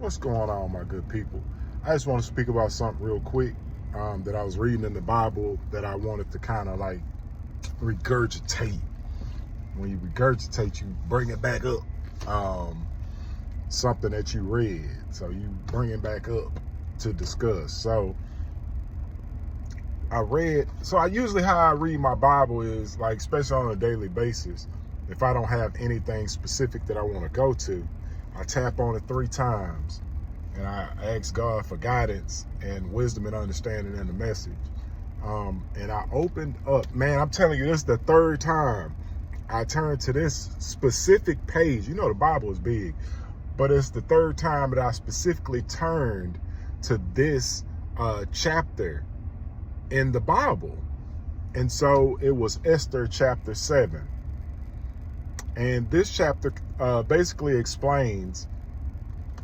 What's going on, my good people? I just want to speak about something real quick that I was reading in the Bible that I wanted to kind of like regurgitate. When you regurgitate, you bring it back up. Something that you read, so you bring it back up to discuss. So I usually how I read my Bible is like, especially on a daily basis, if I don't have anything specific that I want to go to, I tap on it 3 times and I ask God for guidance and wisdom and understanding in the message. And I opened up, man, I'm telling you, this is the 3rd time I turned to this specific page. You know, the Bible is big, but it's the 3rd time that I specifically turned to this chapter in the Bible. And so it was Esther chapter 7. And this chapter basically explains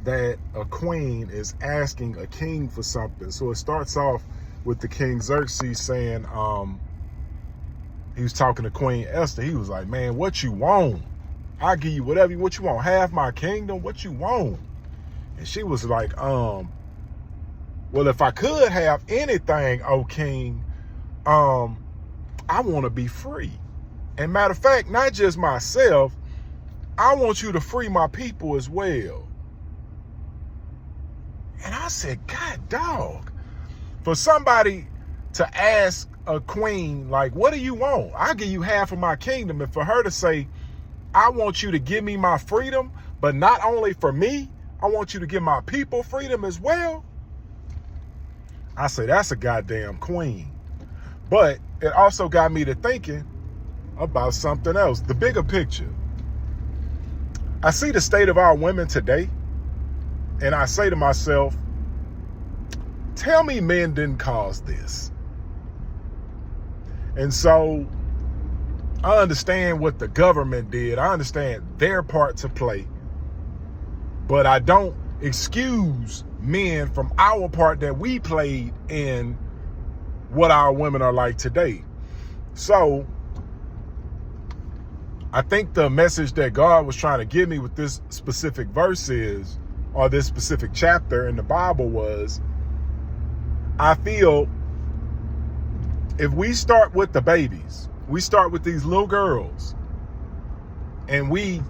that a queen is asking a king for something. So it starts off with the King Xerxes saying, he was talking to Queen Esther. He was like, man, what you want? I'll give you whatever what you want. Half my kingdom, what you want? And she was like, well, if I could have anything, O king, I want to be free. And matter of fact, not just myself, I want you to free my people as well. And I said, God dog, for somebody to ask a queen, like, what do you want? I'll give you half of my kingdom. And for her to say, I want you to give me my freedom, but not only for me, I want you to give my people freedom as well. I say, that's a goddamn queen. But it also got me to thinking about something else, the bigger picture. I see the state of our women today, and I say to myself, tell me men didn't cause this. And so I understand what the government did. I understand their part to play. But I don't excuse men from our part that we played in what our women are like today. So I think the message that God was trying to give me with this specific verse is, or this specific chapter in the Bible was, I feel if we start with the babies, we start with these little girls, and we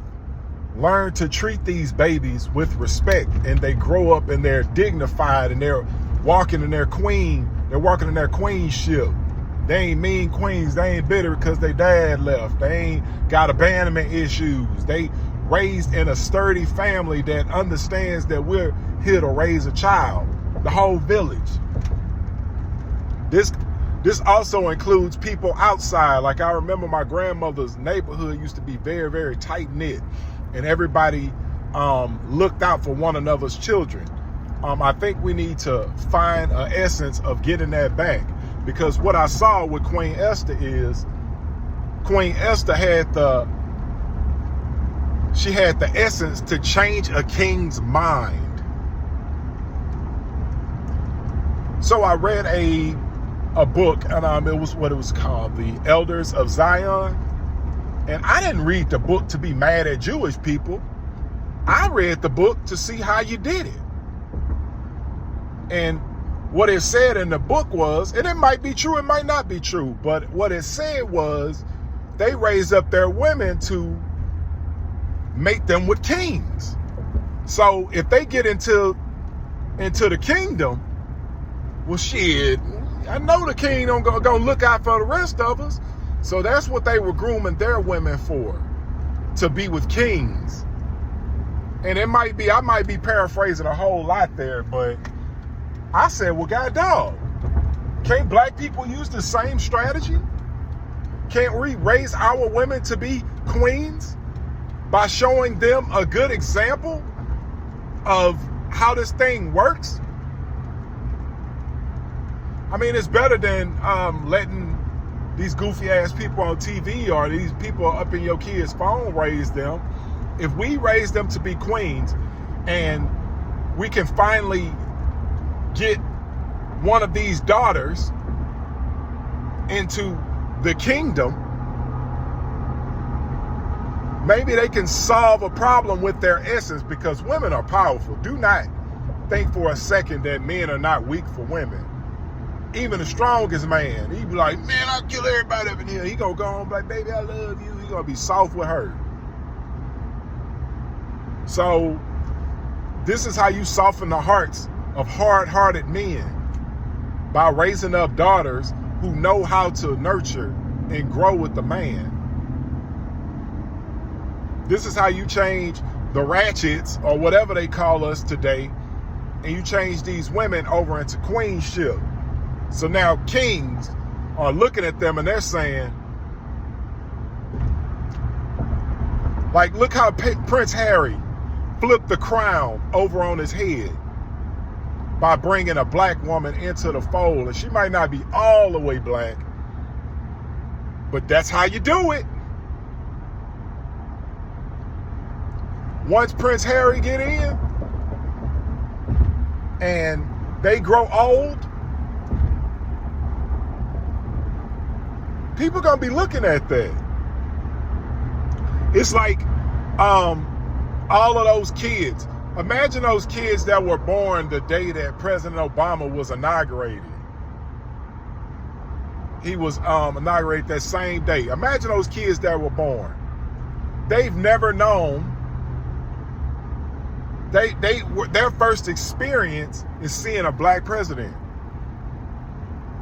learn to treat these babies with respect, and they grow up and they're dignified and they're walking in their queenship. They ain't mean queens. They ain't bitter because their dad left. They ain't got abandonment issues. They raised in a sturdy family that understands that we're here to raise a child, the whole village. This also includes people outside. Like, I remember my grandmother's neighborhood used to be very, very tight knit, and everybody looked out for one another's children. I think we need to find an essence of getting that back, because what I saw with Queen Esther is Queen Esther had the essence to change a king's mind. So I read a book, and it was called The Elders of Zion. And I didn't read the book to be mad at Jewish people. I read the book to see how you did it. And what it said in the book was, and it might be true, it might not be true, but what it said was they raised up their women to make them with kings. So if they get into the kingdom, well, shit, I know the king don't go look out for the rest of us. So that's what they were grooming their women for, to be with kings. And I might be paraphrasing a whole lot there, but I said, well, God dog, can't black people use the same strategy? Can't we raise our women to be queens by showing them a good example of how this thing works? I mean, it's better than letting these goofy ass people on TV or these people up in your kids' phone raise them. If we raise them to be queens, and we can finally get one of these daughters into the kingdom, maybe they can solve a problem with their essence, because women are powerful. Do not think for a second that men are not weak for women. Even the strongest man, he be like, man, I'll kill everybody up in here. He gonna go home like, baby, I love you. He gonna be soft with her. So this is how you soften the hearts of hard-hearted men, by raising up daughters who know how to nurture and grow with the man. This is how you change the ratchets, or whatever they call us today, and you change these women over into queenship. So now kings are looking at them and they're saying, like, look how Prince Harry flipped the crown over on his head by bringing a black woman into the fold. And she might not be all the way black, but that's how you do it. Once Prince Harry get in and they grow old, people gonna be looking at that. It's like all of those kids. Imagine those kids that were born the day that President Obama was inaugurated. He was inaugurated that same day. Imagine those kids that were born. They've never known. Their first experience is seeing a black president.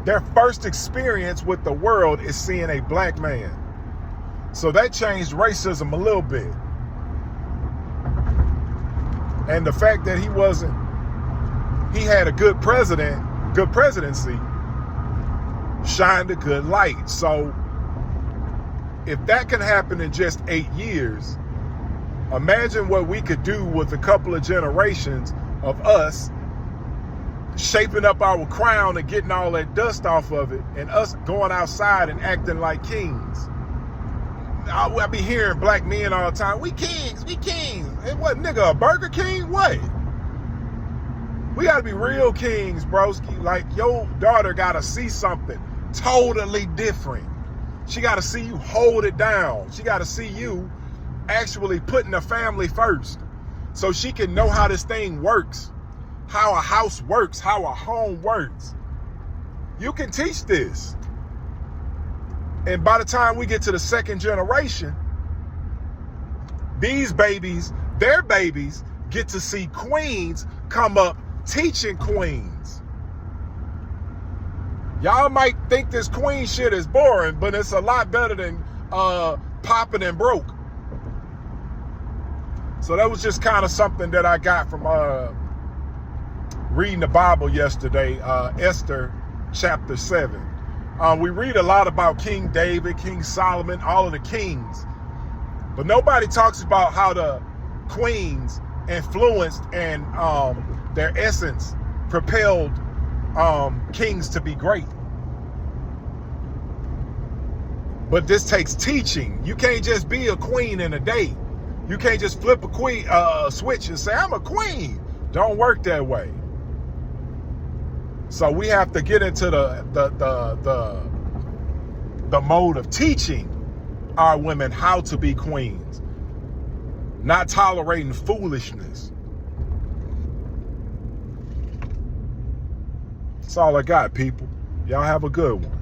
Their first experience with the world is seeing a black man. So that changed racism a little bit. And the fact that he had a good presidency, shined a good light. So if that can happen in just 8 years, imagine what we could do with a couple of generations of us shaping up our crown and getting all that dust off of it, and us going outside and acting like kings. I be hearing black men all the time, we kings. And what, nigga, a Burger King? What? We gotta be real kings, broski. Like, your daughter gotta see something totally different. She gotta see you hold it down. She gotta see you actually putting the family first, so she can know how this thing works, how a house works, how a home works. You can teach this. And by the time we get to the second generation, these babies, their babies, get to see queens come up teaching queens. Y'all might think this queen shit is boring, but it's a lot better than popping and broke. So that was just kind of something that I got from reading the Bible yesterday, Esther chapter 7. We read a lot about King David, King Solomon, all of the kings, but nobody talks about how the queens influenced and their essence propelled kings to be great. But this takes teaching. You can't just be a queen in a day. You can't just flip a switch and say, I'm a queen. Don't work that way. So we have to get into the mode of teaching our women how to be queens, not tolerating foolishness. That's all I got, people. Y'all have a good one.